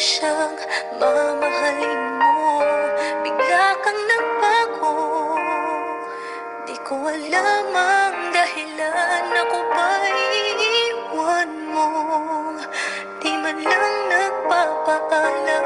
siyang mamahalin mo. Bigla kang nagbago, di ko alam ang dahilan. Ako ba'y iiwan mo? Di man lang nagpapaalam.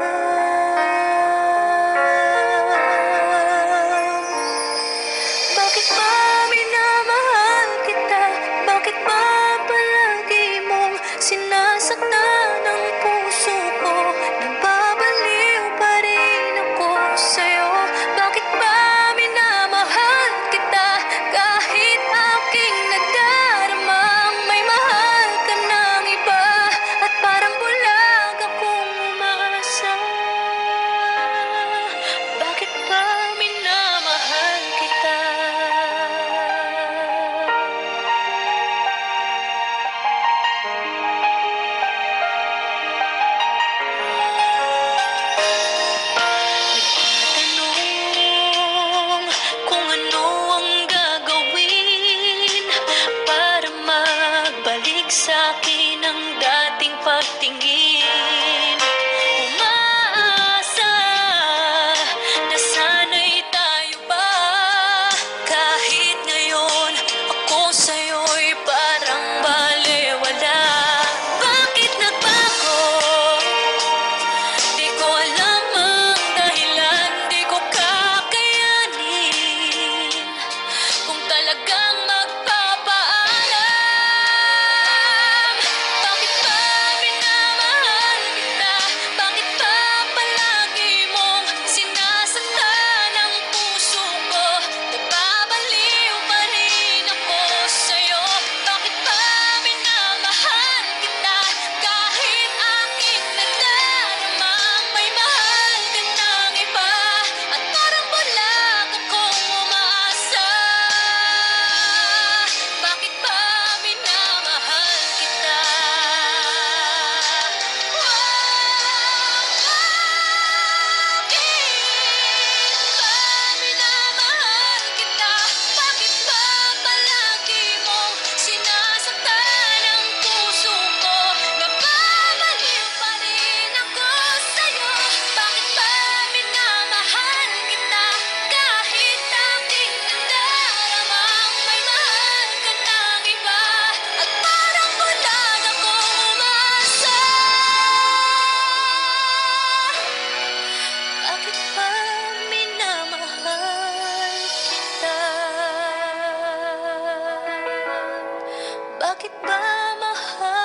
Bakit ba minamahal kita? Bakit ba palagi mong sinasaktan ang puso ko? Nababaliw pa rin ako sa'yo. Bakit ba minamahal kita? Kahit aking nagdaramang may mahal ka ng iba. At parang bulag akong umasa. Bakit ba minamahal kita? Nagtatanong kung ano ang gagawin para magbalik sa'kin ang dating pagtingin. Umaasa na sana'y tayo pa. Kahit ngayon ako sa'yo'y parang balewala. Bakit nagbago? Di ko alam ang dahilan, di ko kakayanin kung talagang magpapaalam. Bakit ba minamahal kita? Bakit ba palagi mong sinasaktan ang puso ko? Nababaliw pa rin ako sa'yo. Bakit ba minamahal kita? Kahit aking nagdaramang may mahal ka ng iba. At parang bulag akong umaasa. Bakit ba minamahal kita? Bakit ba minamahal kita? Bakit ba palagi mong sinasaktan ang puso ko? Nababaliw pa rin ako sa'yo. Bakit ba minamahal kita? Kahit aking nagdaramang may mahal ka ng iba. At parang bulag akong umasa. Bakit ba minamahal kita? Bakit ba mahal